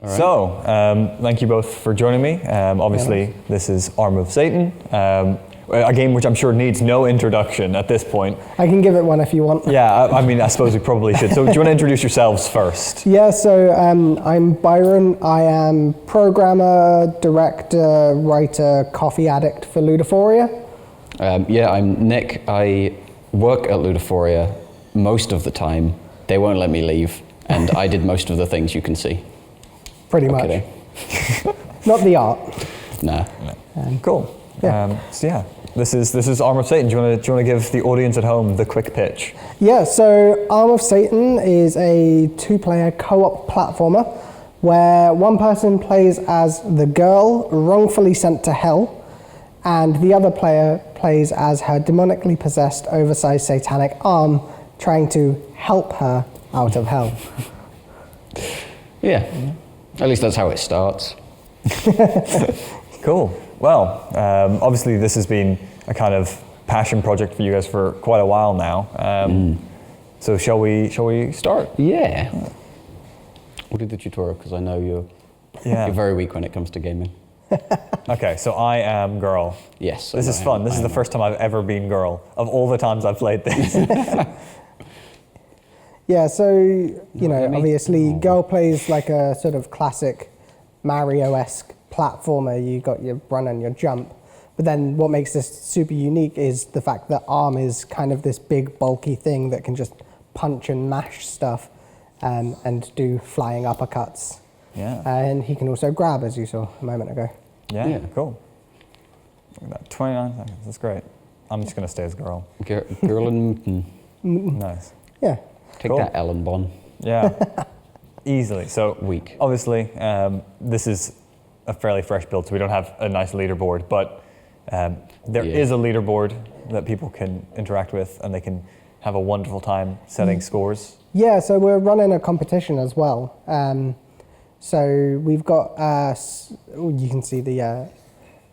Right. So, thank you both for joining me. Obviously, this is Arm of Satan, a game which I'm sure needs no introduction at this point. I can give it one if you want. Yeah, I mean, I suppose we probably should. So, do you want to introduce yourselves first? Yeah, so I'm Byron. I am programmer, director, writer, coffee addict for Ludophoria. Yeah, I'm Nick. I work at Ludophoria most of the time. They won't let me leave, and I did most of the things you can see. Pretty much. Kidding. Not the art. Nah. Cool. Yeah. So yeah, this is Arm of Satan. Do you want to give the audience at home the quick pitch? Yeah, so Arm of Satan is a two-player co-op platformer where one person plays as the girl wrongfully sent to hell, and the other player plays as her demonically possessed, oversized satanic arm, trying to help her out of hell. Yeah. At least that's how it starts. Cool. Well, obviously this has been a kind of passion project for you guys for quite a while now. So shall we start? Yeah. We'll do the tutorial because I know you're very weak when it comes to gaming. Okay, so I am girl. Yes. This is fun. This is the first time I've ever been girl of all the times I've played this. Yeah, so, you know, obviously girl plays like a sort of classic Mario-esque platformer. You got your run and your jump. But then what makes this super unique is the fact that arm is kind of this big bulky thing that can just punch and mash stuff and do flying uppercuts. Yeah. And he can also grab, as you saw a moment ago. Yeah, cool. Look at that, 29 seconds, that's great. I'm just gonna stay as girl. Girl and Nice. Yeah. take Cool. that, Ellen Bon. Yeah, easily. So Weak. obviously, this is a fairly fresh build, so we don't have a nice leaderboard, but there is a leaderboard that people can interact with, and they can have a wonderful time setting scores. Yeah, so we're running a competition as well. So we've got, you can see the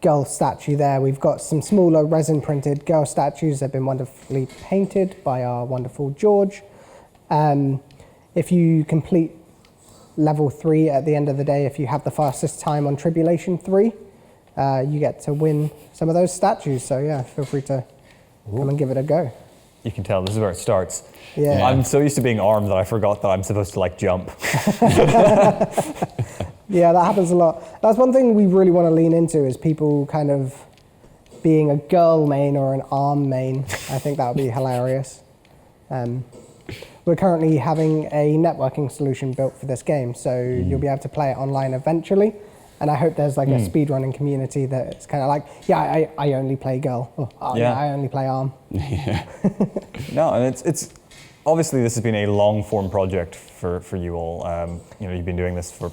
girl statue there. We've got some smaller resin printed girl statues that have been wonderfully painted by our wonderful George. If you complete level 3 at the end of the day, if you have the fastest time on Tribulation 3, you get to win some of those statues. So yeah, feel free to come and give it a go. You can tell this is where it starts. Yeah. I'm so used to being armed that I forgot that I'm supposed to like jump. Yeah, that happens a lot. That's one thing we really want to lean into is people kind of being a girl main or an arm main. I think that would be hilarious. We're currently having a networking solution built for this game, so you'll be able to play it online eventually. And I hope there's like a speedrunning community that's kind of like, I only play girl. Oh, yeah, I only play arm. Yeah. No, and it's obviously this has been a long form project for you all. You know, you've been doing this for.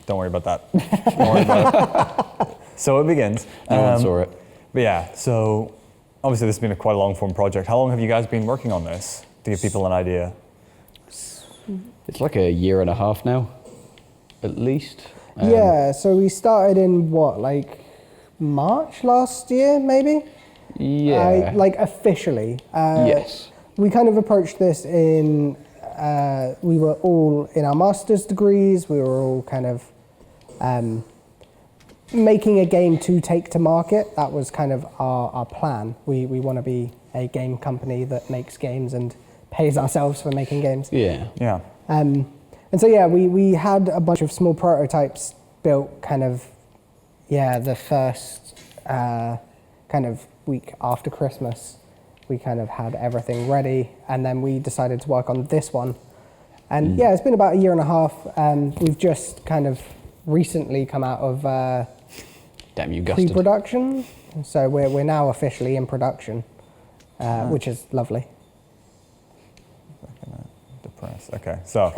Don't worry about that. Don't worry about it. So it begins. No one saw it. But yeah, so obviously this has been a quite a long form project. How long have you guys been working on this to give people an idea? It's like a year and a half now, at least. Yeah, so we started in what, like March last year, maybe? Yeah. Like officially. Yes. We kind of approached this in, we were all in our master's degrees, we were all kind of making a game to take to market. That was kind of our plan. We want to be a game company that makes games and pays ourselves for making games. Yeah. Yeah. And so yeah, we had a bunch of small prototypes built kind of, the first kind of week after Christmas. We kind of had everything ready, and then we decided to work on this one. And yeah, it's been about a year and a half. We've just kind of recently come out of Damn you, Gusted. pre-production, so we're now officially in production, which is lovely. Depressed. Okay, so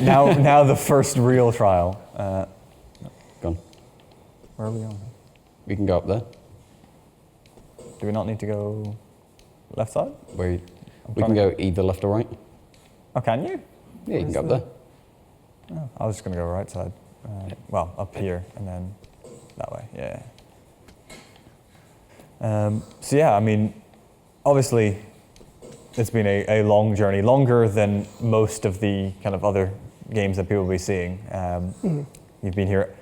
now the first real trial. Gone. Where are we going? We can go up there. Do we not need to go left side? We can go either left or right. Oh, can you? Yeah, you can go up there. Oh, I was just gonna go right side. Well, up here and then that way. Yeah. So yeah, I mean, obviously, it's been a long journey, longer than most of the kind of other games that people will be seeing. You've been here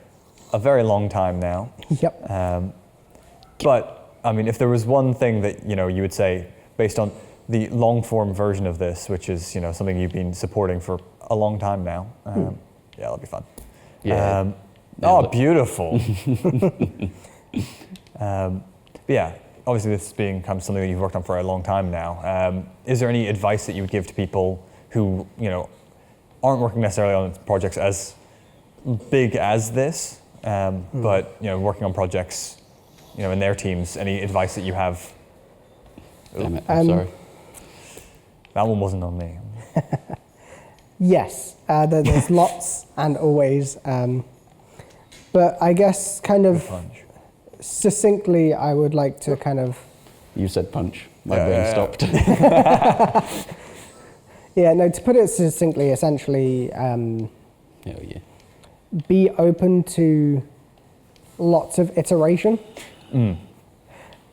a very long time now. Yep. But I mean, if there was one thing that you would say based on the long form version of this, which is something you've been supporting for a long time now, yeah, that'll be fun. Yeah. Oh, beautiful. But yeah, obviously this being kind of something that you've worked on for a long time now. Is there any advice that you would give to people who aren't working necessarily on projects as big as this, but working on projects in their teams? Any advice that you have? Damn it, I'm sorry. That one wasn't on me. Yes, there's lots and always. But I guess kind of Punch. succinctly, I would like to kind of... You said punch. My brain stopped. Yeah, no, to put it succinctly, essentially, Oh, yeah. be open to lots of iteration.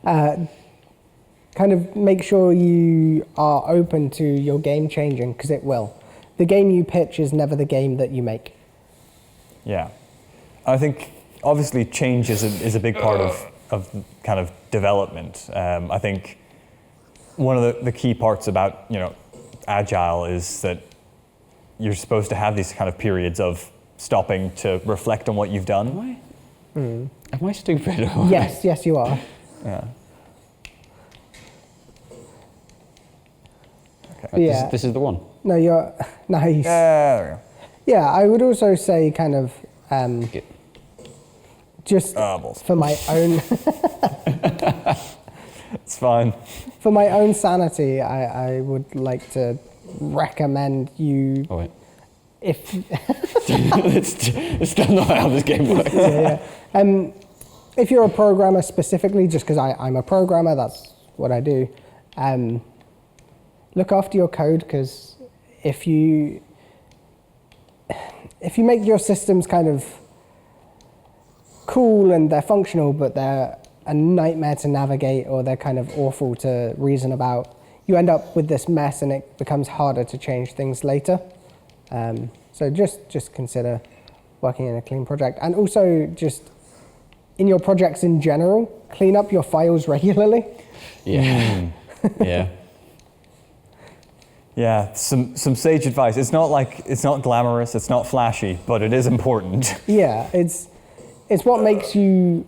Kind of make sure you are open to your game changing, because it will. The game you pitch is never the game that you make. Yeah. I think obviously change is a big part of kind of development. I think one of the key parts about Agile is that you're supposed to have these kind of periods of stopping to reflect on what you've done. Am I stupid? Yes, you are. Yeah. Yeah. This is the one. No, you're nice. There Yeah, I would also say kind of Get- just balls. for my own we go. It's fine. for my own sanity, I would like to recommend you Oh, wait. if It's still not how this game works. if you're a programmer specifically, just because I'm a programmer, that's what I do. Look after your code, because if you make your systems kind of cool and they're functional, but they're a nightmare to navigate or they're kind of awful to reason about, you end up with this mess and it becomes harder to change things later. So just consider working in a clean project. And also just in your projects in general, clean up your files regularly. Yeah. Yeah. Yeah, some sage advice. It's not glamorous, it's not flashy, but it is important. Yeah, it's what makes you...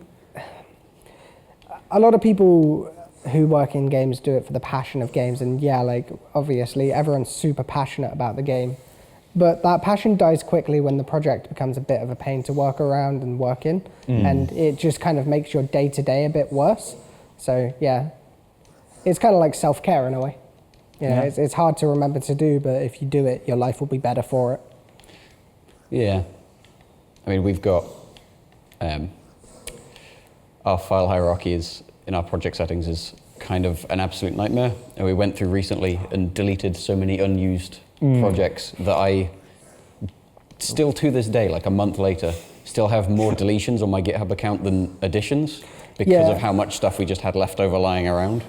A lot of people who work in games do it for the passion of games, and yeah, like obviously everyone's super passionate about the game, but that passion dies quickly when the project becomes a bit of a pain to work around and work in, and it just kind of makes your day-to-day a bit worse. So yeah, it's kind of like self-care in a way. Yeah. It's hard to remember to do, but if you do it, your life will be better for it. Yeah. I mean, we've got our file hierarchy is in our project settings is kind of an absolute nightmare. And we went through recently and deleted so many unused projects that I still to this day, like a month later, still have more deletions on my GitHub account than additions because of how much stuff we just had left over lying around.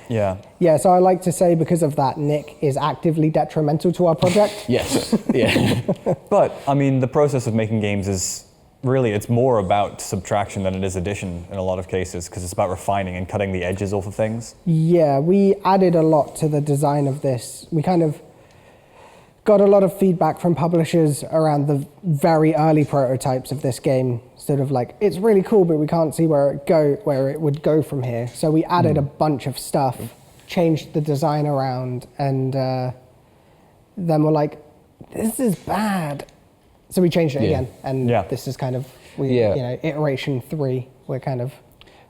Yeah. Yeah, so I like to say because of that, Nick is actively detrimental to our project. Yes. Yeah. But I mean, the process of making games is really, it's more about subtraction than it is addition in a lot of cases, because it's about refining and cutting the edges off of things. Yeah, we added a lot to the design of this. We kind of got a lot of feedback from publishers around the very early prototypes of this game. Sort of like, it's really cool, but we can't see where it would go from here. So we added a bunch of stuff, changed the design around, and then we're like, this is bad. So we changed it again, and this is kind of iteration 3. We're kind of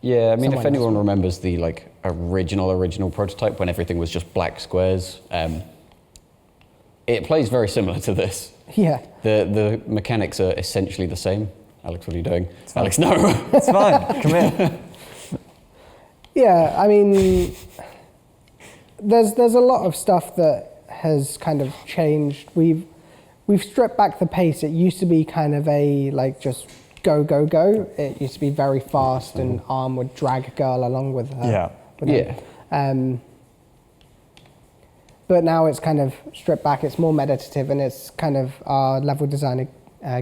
Yeah, I mean, if anyone remembers the like original prototype when everything was just black squares, it plays very similar to this. Yeah. The mechanics are essentially the same. Alex, what are you doing? Alex, no. It's fine. Come in. Yeah, I mean, there's a lot of stuff that has kind of changed. We've stripped back the pace. It used to be kind of a like just go. It used to be very fast, and Arm would drag a girl along with her. Yeah. with him. But now it's kind of stripped back. It's more meditative, and it's kind of our level designer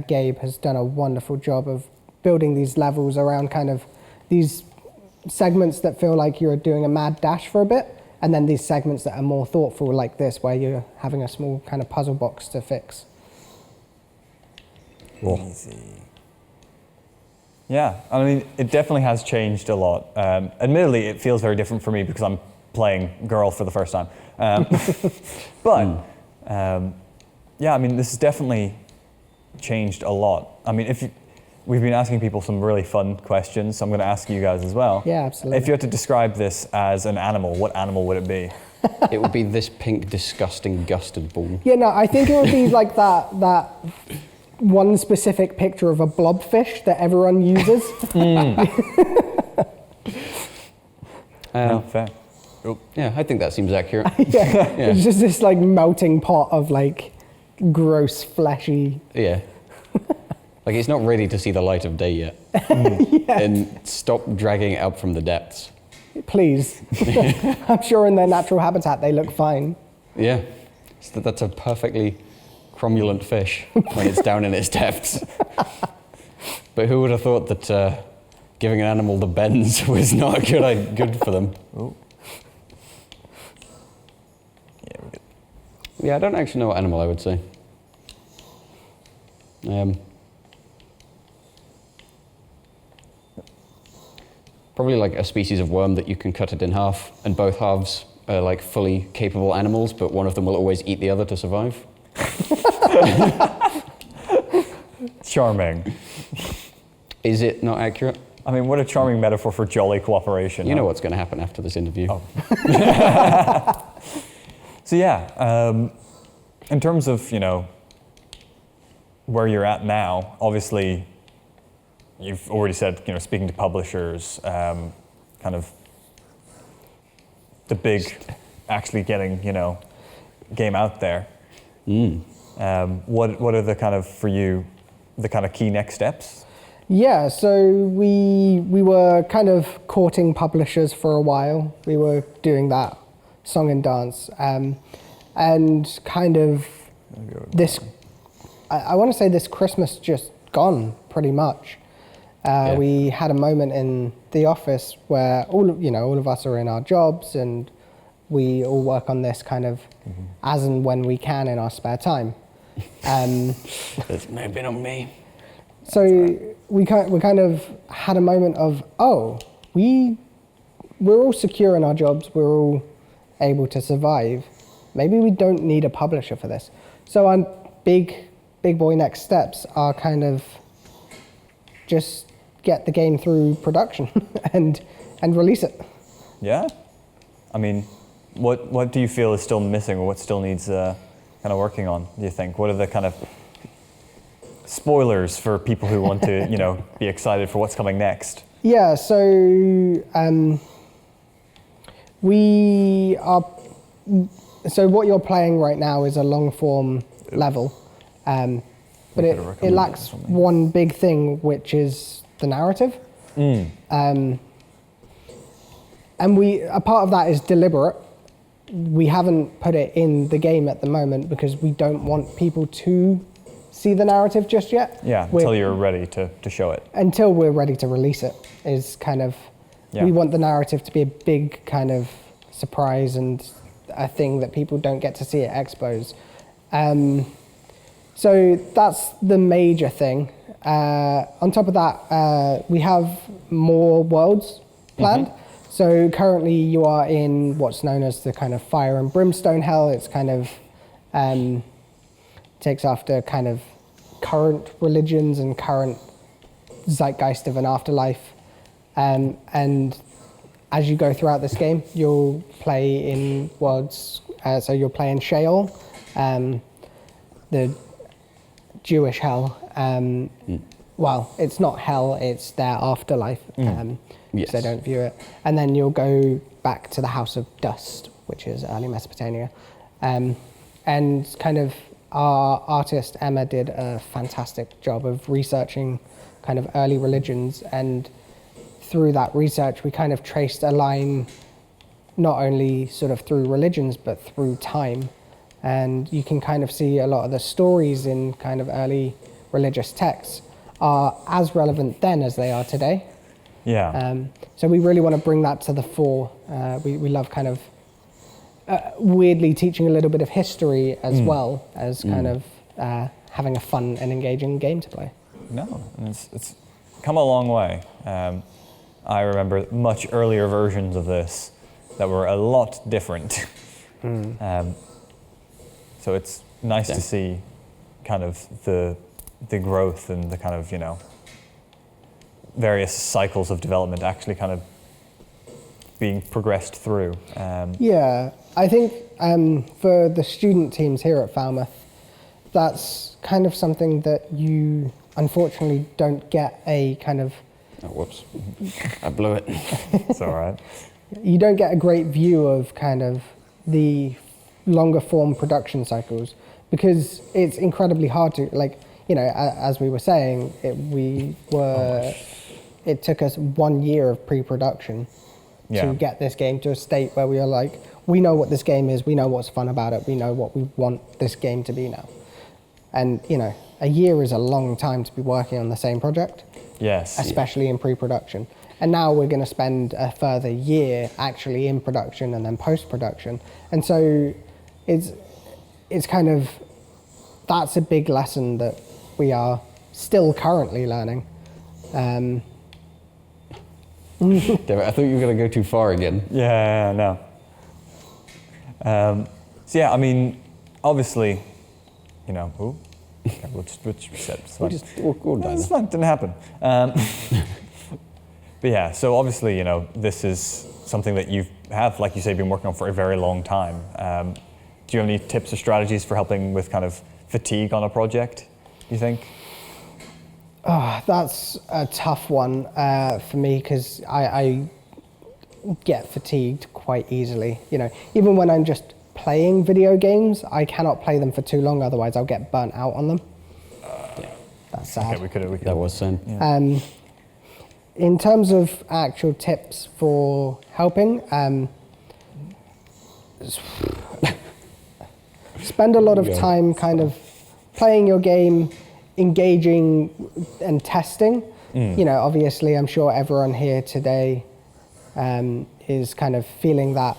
Gabe has done a wonderful job of building these levels around kind of these segments that feel like you're doing a mad dash for a bit, and then these segments that are more thoughtful like this, where you're having a small kind of puzzle box to fix. Easy. Yeah, I mean, it definitely has changed a lot. Admittedly, it feels very different for me because I'm playing Girl for the first time. Yeah, I mean, this has definitely changed a lot. I mean, we've been asking people some really fun questions, so I'm going to ask you guys as well. Yeah, absolutely. If you had to describe this as an animal, what animal would it be? It would be this pink, disgusting, gusted ball. Yeah, no, I think it would be like that one specific picture of a blobfish that everyone uses. Fair. Yeah, I think that seems accurate. Yeah, it's just this like melting pot of like gross, fleshy. Yeah. Like it's not ready to see the light of day yet. And stop dragging it out from the depths. Please. I'm sure in their natural habitat they look fine. Yeah. So that's a perfectly cromulent fish when it's down in its depths. But who would have thought that giving an animal the bends was not good for them? Ooh. Yeah, we're good. Yeah, I don't actually know what animal I would say. Probably like a species of worm that you can cut it in half, and both halves are like fully capable animals, but one of them will always eat the other to survive. Charming. Is it not accurate? I mean, what a charming metaphor for jolly cooperation. You know what's going to happen after this interview. Oh. So yeah, in terms of, where you're at now, obviously you've already said, speaking to publishers, kind of the big actually getting, game out there. What are the kind of, for you, the kind of key next steps? Yeah, so we were kind of courting publishers for a while. We were doing that song and dance, and kind of this, I want to say this Christmas just gone pretty much. We had a moment in the office where all of us are in our jobs and we all work on this kind of as and when we can in our spare time. It's maybe not me. So we kind of had a moment of, we're all secure in our jobs, we're all able to survive. Maybe we don't need a publisher for this. So our big boy next steps are kind of just get the game through production and release it. Yeah? I mean, what do you feel is still missing, or what still needs kind of working on, do you think? What are the kind of spoilers for people who want to, be excited for what's coming next? Yeah, so so what you're playing right now is a long form level, but it lacks one big thing, which is the narrative. And a part of that is deliberate. We haven't put it in the game at the moment because we don't want people to see the narrative just yet. Yeah, until you're ready to show it. Until we're ready to release it is kind of, we want the narrative to be a big kind of surprise and a thing that people don't get to see at expos. So that's the major thing. On top of that, we have more worlds planned. So currently you are in what's known as the kind of fire and brimstone hell. It's kind of takes after kind of current religions and current zeitgeist of an afterlife. And as you go throughout this game, you'll play in worlds. So you'll play in Sheol, the Jewish hell. Well, it's not hell, it's their afterlife. Yes. So don't view it. And then you'll go back to the House of Dust, which is early Mesopotamia. And kind of our artist, Emma, did a fantastic job of researching kind of early religions. And through that research, we kind of traced a line not only sort of through religions, but through time. And you can kind of see a lot of the stories in kind of early religious texts are as relevant then as they are today. Yeah. So we really want to bring that to the fore. We love kind of weirdly teaching a little bit of history as well as kind of having a fun and engaging game to play. No, and it's come a long way. I remember much earlier versions of this that were a lot different. So it's nice to see kind of the growth and the kind of, you know, various cycles of development actually kind of being progressed through. Yeah, I think for the student teams here at Falmouth, that's kind of something that you unfortunately don't get a kind of... Oh, whoops. I blew it. It's all right. You don't get a great view of kind of the longer form production cycles because it's incredibly hard to, like, you know, as we were saying, it took us 1 year of pre-production to get this game to a state where we are like, we know what this game is, we know what's fun about it, we know what we want this game to be now. And, you know, a year is a long time to be working on the same project. Yes. Especially in pre-production. And now we're going to spend a further year actually in production and then post-production. And so it's kind of, that's a big lesson that we are still currently learning. Damn it, I thought you were going to go too far again. Yeah, no. So yeah, I mean, obviously, you know, okay, we'll reset. It's fine. We'll done. It's fine, didn't happen. But yeah, so obviously, you know, this is something that you have, like you say, been working on for a very long time. Do you have any tips or strategies for helping with kind of fatigue on a project, you think? Oh, that's a tough one for me because I get fatigued quite easily. You know, even when I'm just playing video games, I cannot play them for too long, otherwise I'll get burnt out on them. That's sad. Okay, we could. That was same. Yeah. In terms of actual tips for helping, spend a lot of time kind of playing your game, engaging and testing. You know, obviously I'm sure everyone here today is kind of feeling that,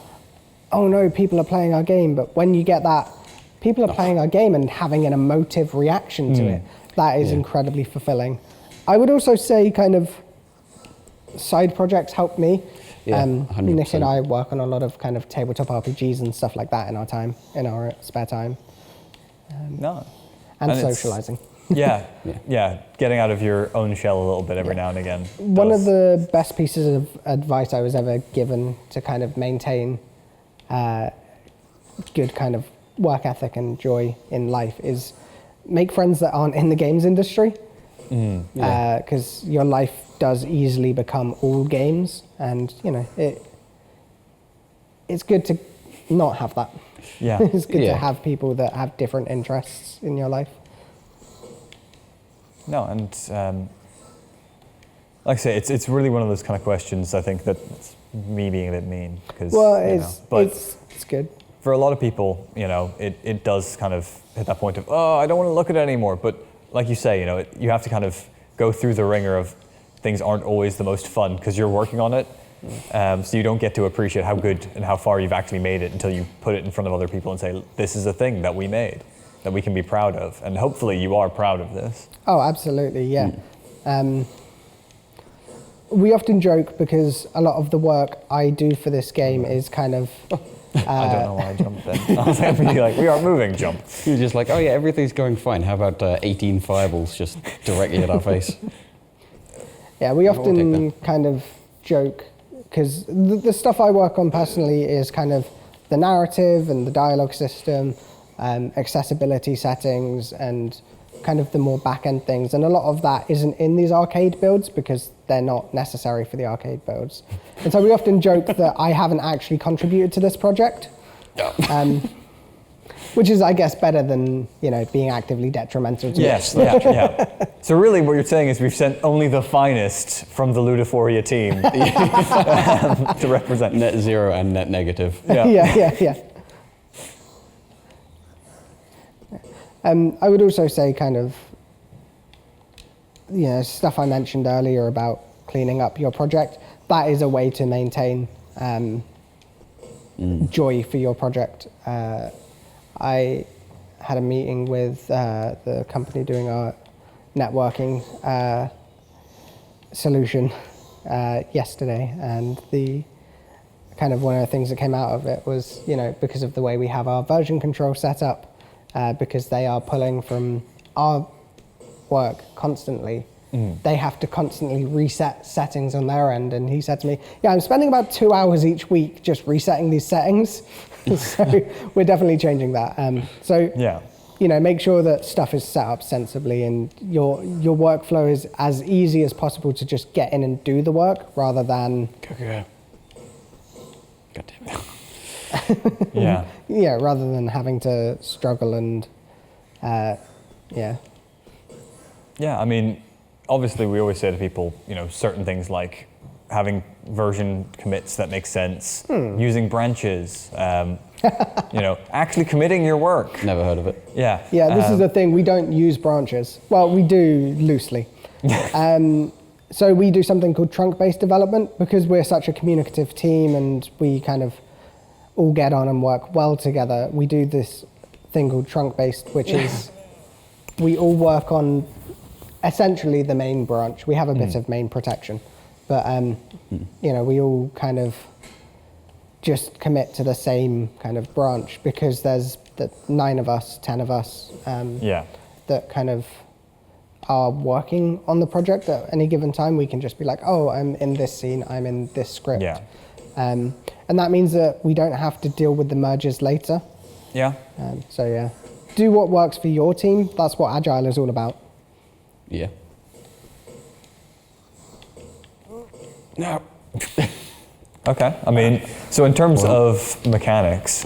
oh no, people are playing our game, but when you get that, people are playing our game and having an emotive reaction to it, that is incredibly fulfilling. I would also say kind of side projects help me. Yeah, Nick and I work on a lot of kind of tabletop RPGs and stuff like that in our spare time. No. And it's- socializing. Yeah, getting out of your own shell a little bit every now and again. One of the best pieces of advice I was ever given to kind of maintain good kind of work ethic and joy in life is make friends that aren't in the games industry, because your life does easily become all games, and you know it's good to not have that. Yeah. It's good to have people that have different interests in your life. No, and like I say, it's really one of those kind of questions. I think that's me being a bit mean because it's good. For a lot of people, you know, it does kind of hit that point of, oh, I don't want to look at it anymore. But like you say, you know, you have to kind of go through the ringer of things aren't always the most fun because you're working on it. So you don't get to appreciate how good and how far you've actually made it until you put it in front of other people and say, this is a thing that we made, that we can be proud of. And hopefully you are proud of this. Oh, absolutely, yeah. We often joke because a lot of the work I do for this game is kind of... I don't know why I jumped then. I was like, we are moving, jump. You're just like, oh yeah, everything's going fine. How about 18 fireballs just directly at our face? Yeah, we often kind of joke because the stuff I work on personally is kind of the narrative and the dialogue system, accessibility settings, and kind of the more back-end things. And a lot of that isn't in these arcade builds because they're not necessary for the arcade builds. And so we often joke that I haven't actually contributed to this project, which is, I guess, better than, you know, being actively detrimental to Yes, it. yeah. So really what you're saying is we've sent only the finest from the Ludophoria team to represent. Net zero and net negative. Yeah. I would also say kind of stuff I mentioned earlier about cleaning up your project, that is a way to maintain joy for your project. I had a meeting with the company doing our networking solution yesterday, and the kind of one of the things that came out of it was, because of the way we have our version control set up, because they are pulling from our work constantly, they have to constantly reset settings on their end. And he said to me, yeah, I'm spending about 2 hours each week just resetting these settings. So we're definitely changing that. Make sure that stuff is set up sensibly, and your workflow is as easy as possible to just get in and do the work, rather than God damn it. rather than having to struggle and I mean, obviously we always say to people, certain things like having version commits that make sense, using branches, actually committing your work. Never heard of it. Yeah. Yeah, this is the thing, we don't use branches. Well, we do loosely. So we do something called trunk-based development, because we're such a communicative team and we kind of all get on and work well together. We do this thing called trunk-based, which is we all work on essentially the main branch. We have a bit of main protection, but we all kind of just commit to the same kind of branch, because there's 9 of us, 10 of us that kind of are working on the project at any given time. We can just be like, oh, I'm in this scene, I'm in this script. And that means that we don't have to deal with the merges later. Do what works for your team. That's what Agile is all about. Yeah. No. Okay. I mean, so in terms of mechanics,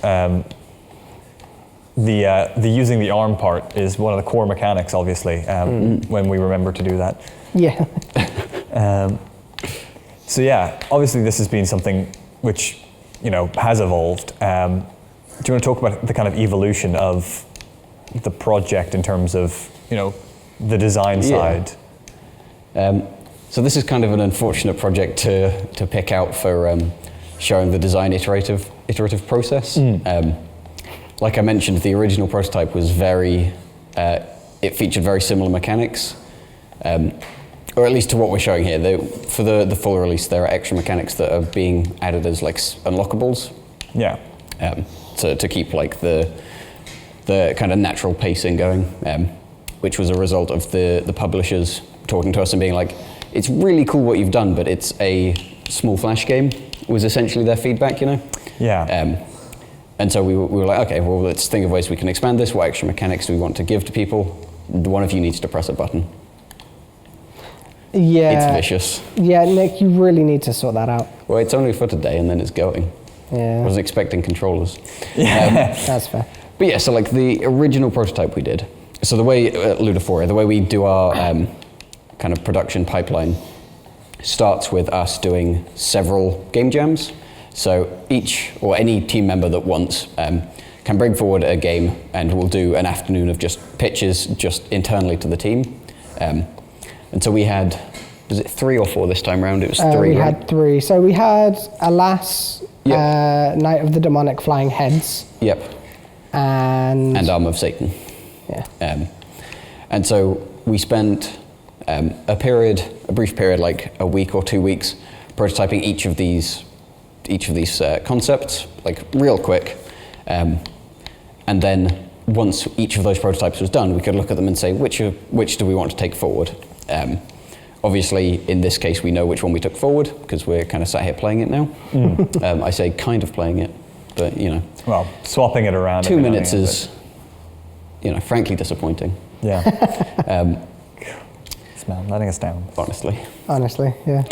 the using the arm part is one of the core mechanics, obviously, when we remember to do that. Yeah. Obviously this has been something which, has evolved. Do you want to talk about the kind of evolution of the project in terms of, the design side? So this is kind of an unfortunate project to pick out for showing the design iterative process. Like I mentioned, the original prototype was it featured very similar mechanics, or at least to what we're showing here. For the full release, there are extra mechanics that are being added as like unlockables. Yeah. To keep like the kind of natural pacing going, which was a result of the publishers talking to us and being like, it's really cool what you've done, but it's a small Flash game, was essentially their feedback, Yeah. And so we were like, okay, well, let's think of ways we can expand this. What extra mechanics do we want to give to people? One of you needs to press a button. Yeah. It's vicious. Yeah, Nick, you really need to sort that out. Well, it's only for today and then it's going. Yeah. I wasn't expecting controllers. That's fair. But yeah, so like the original prototype we did. So the way, Ludophoria, the way we do our kind of production pipeline starts with us doing several game jams. So any team member that wants can bring forward a game, and we'll do an afternoon of just pitches just internally to the team. And so we had, was it 3 or 4 this time round? It was 3. We had 3. So we had Alas, Night of the Demonic Flying Heads. Yep. And Arm of Satan. Yeah. And so we spent a brief period, like a week or 2 weeks, prototyping each of these concepts, like real quick. And then once each of those prototypes was done, we could look at them and say, which do we want to take forward? Obviously, in this case, we know which one we took forward because we're kind of sat here playing it now. I say kind of playing it, but Well, swapping it around. 2 minutes is, frankly disappointing. Yeah. This man letting us down. Honestly, yeah.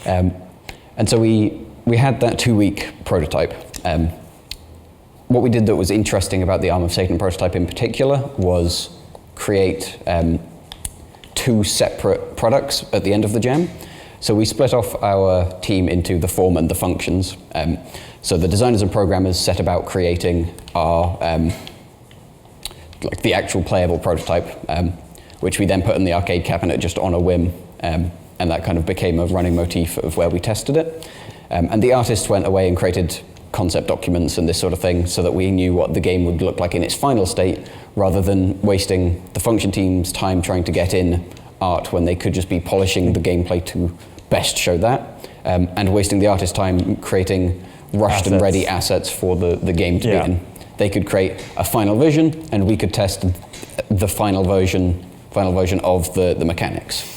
And so we had that 2-week prototype. What we did that was interesting about the Arm of Satan prototype in particular was create 2 separate products at the end of the jam. So we split off our team into the form and the functions. So the designers and programmers set about creating our like the actual playable prototype. which we then put in the arcade cabinet just on a whim. And that kind of became a running motif of where we tested it. And the artists went away and created concept documents and this sort of thing so that we knew what the game would look like in its final state, rather than wasting the function team's time trying to get in art when they could just be polishing the gameplay to best show that, and wasting the artist's time creating rushed and ready assets for the game to be in. They could create a final vision, and we could test the final version of the mechanics.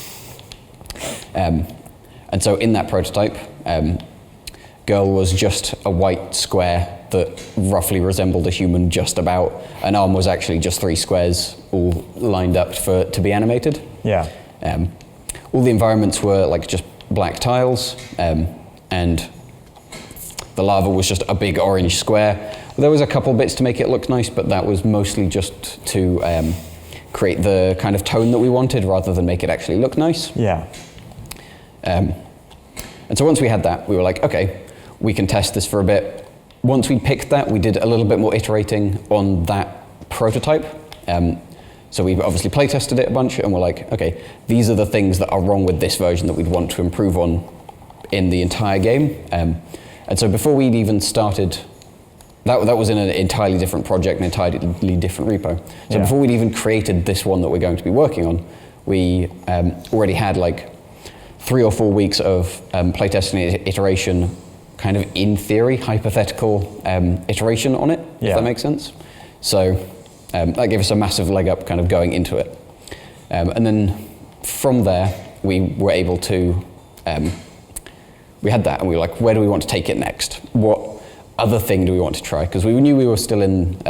And so in that prototype, Girl was just a white square that roughly resembled a human just about, and Arm was actually just 3 squares all lined up to be animated. Yeah. All the environments were like just black tiles, and the lava was just a big orange square. There was a couple bits to make it look nice, but that was mostly just to create the kind of tone that we wanted rather than make it actually look nice. Yeah. And so once we had that, we were like, okay, we can test this for a bit. Once we picked that, we did a little bit more iterating on that prototype. So we obviously play tested it a bunch, and we're like, okay, these are the things that are wrong with this version that we'd want to improve on in the entire game. And so before we'd even started, that was in an entirely different project, an entirely different repo. So before we'd even created this one that we're going to be working on, we already had like 3 or 4 weeks of playtesting and iteration, kind of in theory, hypothetical iteration on it, if that makes sense. So that gave us a massive leg up kind of going into it. And then from there, we were able to, we had that and we were like, where do we want to take it next? What other thing do we want to try? Because we knew we were still in,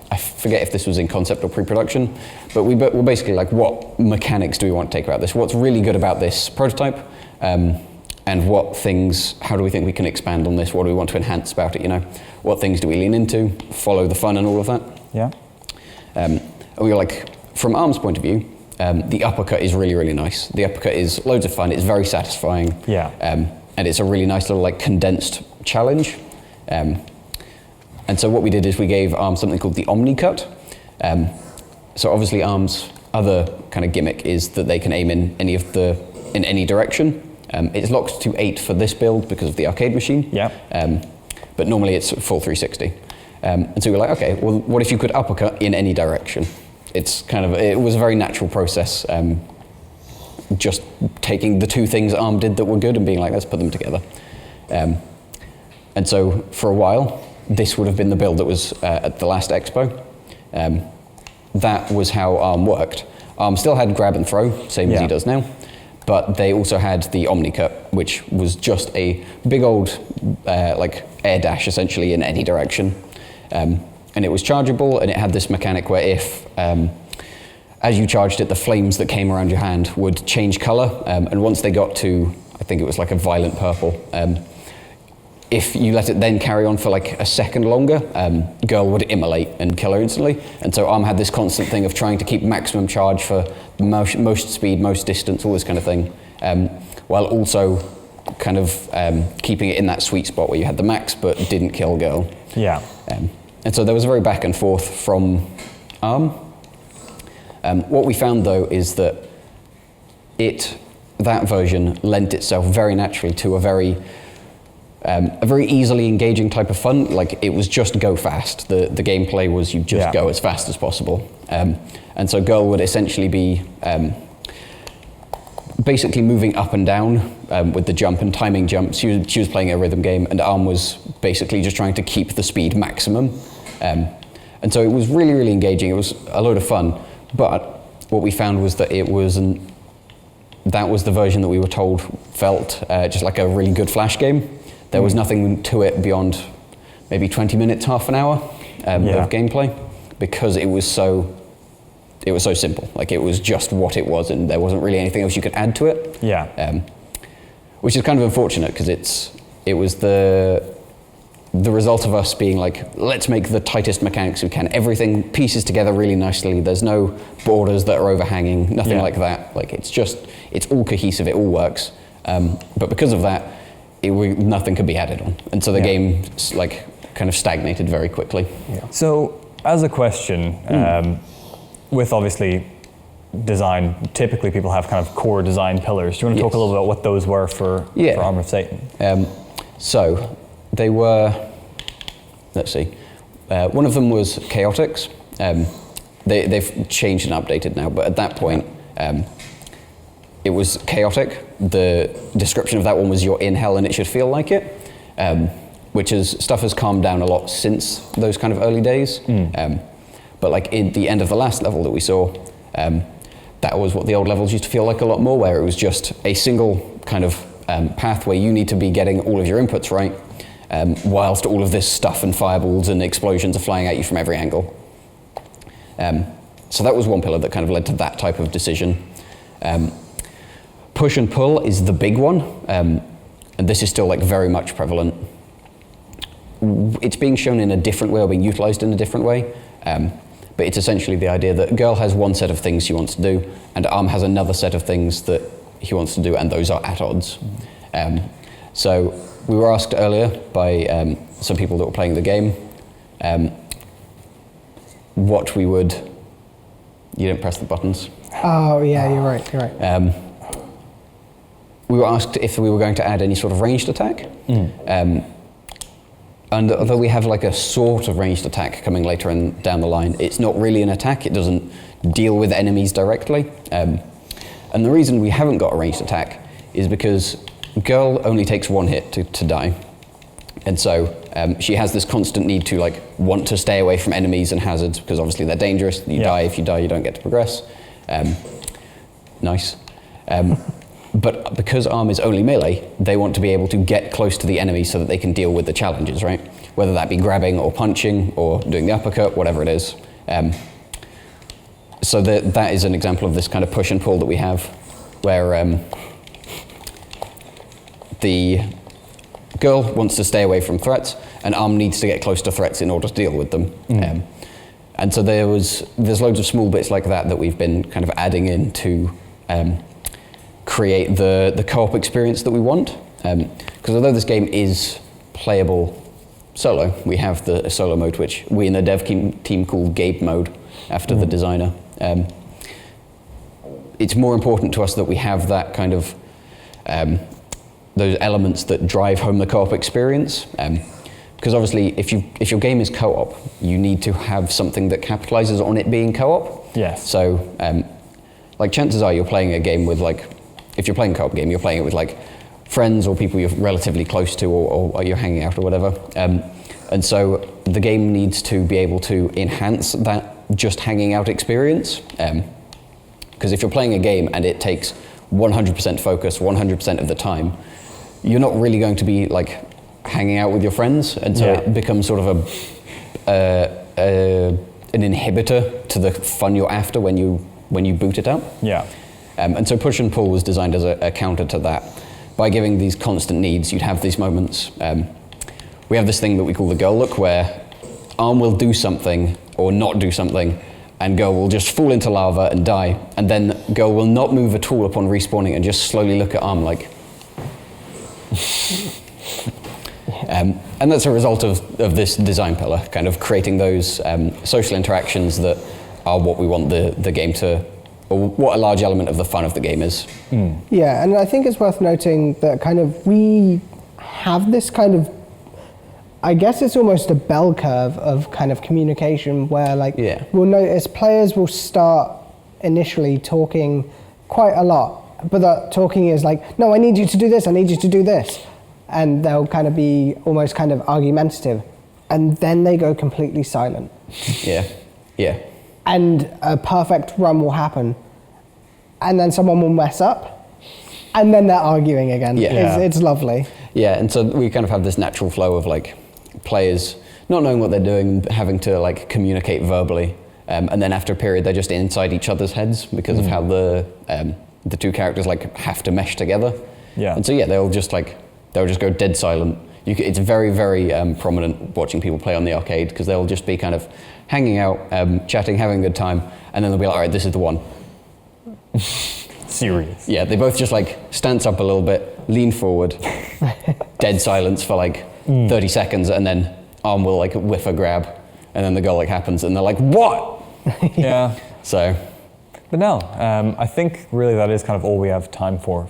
I forget if this was in concept or pre-production, but we were basically like, what mechanics do we want to take about this? What's really good about this prototype? And what things, how do we think we can expand on this? What do we want to enhance about it, you know? What things do we lean into? Follow the fun and all of that? Yeah. And we were like, from Arm's point of view, the uppercut is really, really nice. The uppercut is loads of fun, it's very satisfying. Yeah. And it's a really nice little like condensed challenge. And so what we did is we gave Arm something called the Omni Cut. So obviously Arm's other kind of gimmick is that they can aim in any direction. It's locked to 8 for this build because of the arcade machine. Yeah. But normally it's full 360. And so we were like, okay, well, what if you could uppercut in any direction? It was a very natural process, just taking the 2 things Arm did that were good and being like, let's put them together. And so for a while, this would have been the build that was at the last EXPO. That was how Arm worked. Arm still had grab and throw, same as he does now. But they also had the Omni Cut, which was just a big old like air dash essentially in any direction. And it was chargeable, and it had this mechanic where if, as you charged it, the flames that came around your hand would change color. And once they got to, I think it was like a violent purple, if you let it then carry on for like a second longer, Girl would immolate and kill her instantly. And so Arm had this constant thing of trying to keep maximum charge for most speed, most distance, all this kind of thing, while also kind of keeping it in that sweet spot where you had the max but didn't kill Girl. Yeah. And so there was a very back and forth from Arm. What we found though is that that version lent itself very naturally to a very easily engaging type of fun. Like it was just go fast. The gameplay was you just go as fast as possible. And so Girl would essentially be basically moving up and down with the jump and timing jumps. She was playing a rhythm game, and Arm was basically just trying to keep the speed maximum. And so it was really, really engaging. It was a load of fun. But what we found was that that was the version that we were told felt just like a really good Flash game. There was nothing to it beyond maybe 20 minutes, half an hour of gameplay, because it was so simple. Like it was just what it was, and there wasn't really anything else you could add to it. Yeah. Which is kind of unfortunate, because it was the result of us being like, let's make the tightest mechanics we can. Everything pieces together really nicely. There's no borders that are overhanging, nothing like that. Like it's all cohesive, it all works. But because of that, nothing could be added on. And so the game like kind of stagnated very quickly. Yeah. So as a question, with obviously design, typically people have kind of core design pillars. Do you want to talk a little bit about what those were for Arm of Satan? So they were, let's see, one of them was chaotics. They've changed and updated now, but at that point, it was chaotic. The description of that one was you're in hell and it should feel like it, which is, stuff has calmed down a lot since those kind of early days. But like in the end of the last level that we saw, that was what the old levels used to feel like a lot more, where it was just a single kind of path where you need to be getting all of your inputs right, whilst all of this stuff and fireballs and explosions are flying at you from every angle. So that was one pillar that kind of led to that type of decision. Push and pull is the big one, and this is still like very much prevalent. It's being shown in a different way or being utilized in a different way, but it's essentially the idea that Girl has one set of things she wants to do, and Arm has another set of things that he wants to do, and those are at odds. So we were asked earlier by some people that were playing the game what we would... You didn't press the buttons. Oh, yeah, you're right. We were asked if we were going to add any sort of ranged attack. And although we have like a sort of ranged attack coming later down the line, it's not really an attack. It doesn't deal with enemies directly. And the reason we haven't got a ranged attack is because Girl only takes one hit to die. And so she has this constant need to like want to stay away from enemies and hazards, because obviously they're dangerous. You die. If you die, you don't get to progress. Nice. But because Arm is only melee, they want to be able to get close to the enemy so that they can deal with the challenges, right? Whether that be grabbing or punching or doing the uppercut, whatever it is. So that is an example of this kind of push and pull that we have, where the Girl wants to stay away from threats, and Arm needs to get close to threats in order to deal with them. And so there's loads of small bits like that we've been kind of adding in to create the co-op experience that we want. Because although this game is playable solo, we have the solo mode, which we in the dev team call Gabe mode, after the designer. It's more important to us that we have that kind of those elements that drive home the co-op experience. Because obviously, if your game is co-op, you need to have something that capitalizes on it being co-op. Yes. So, like, chances are you're playing a game with, like, if you're playing a co-op game, you're playing it with, like, friends or people you're relatively close to, or you're hanging out or whatever. And so the game needs to be able to enhance that just hanging out experience. Because if you're playing a game and it takes 100% focus 100% of the time, you're not really going to be like hanging out with your friends, and so it becomes sort of an inhibitor to the fun you're after when you boot it up. And so push and pull was designed as a counter to that. By giving these constant needs, you'd have these moments. We have this thing that we call the Girl look, where Arm will do something or not do something, and Girl will just fall into lava and die, and then Girl will not move at all upon respawning and just slowly look at Arm like... and that's a result of this design pillar, kind of creating those social interactions that are what we want the game to, or what a large element of the fun of the game is. Yeah, and I think it's worth noting that kind of we have this kind of, I guess it's almost a bell curve of kind of communication where we'll notice players will start initially talking quite a lot, but that talking is like, no, I need you to do this, I need you to do this. And they'll kind of be almost kind of argumentative. And then they go completely silent. Yeah. And a perfect run will happen. And then someone will mess up. And then they're arguing again. It's lovely. Yeah, and so we kind of have this natural flow of like players not knowing what they're doing, having to like communicate verbally. And then after a period, they're just inside each other's heads because of how the two characters like have to mesh together. And so they'll just go dead silent. It's very, very prominent watching people play on the arcade, because they'll just be kind of hanging out, chatting, having a good time, and then they'll be like, all right, this is the one. Serious. Yeah, they both just like stance up a little bit, lean forward, dead silence for like 30 seconds, and then Arm will like whiff a grab, and then the goal like happens, and they're like, what? Yeah. So. But no, I think really that is kind of all we have time for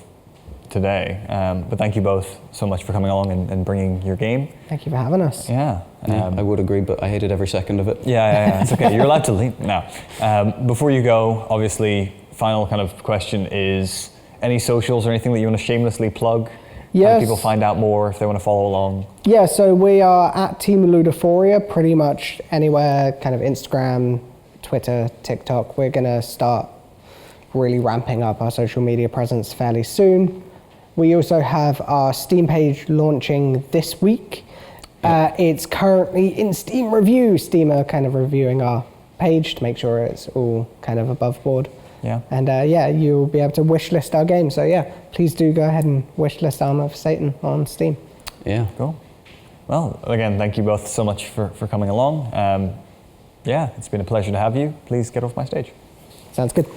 today. But thank you both so much for coming along and bringing your game. Thank you for having us. Yeah. Yeah, I would agree, but I hated every second of it. Yeah, it's okay. You're allowed to leave now. Before you go, obviously, final kind of question is any socials or anything that you want to shamelessly plug? How Yes. do people find out more if they want to follow along? Yeah, so we are at Team Ludophoria pretty much anywhere, kind of Instagram, Twitter, TikTok. We're going to start really ramping up our social media presence fairly soon. We also have our Steam page launching this week. It's currently in Steam review. Steam are kind of reviewing our page to make sure it's all kind of above board. Yeah. And you'll be able to wishlist our game. So yeah, please do go ahead and wishlist Armor of Satan on Steam. Yeah. Cool. Well, again, thank you both so much for coming along. Yeah, it's been a pleasure to have you. Please get off my stage. Sounds good.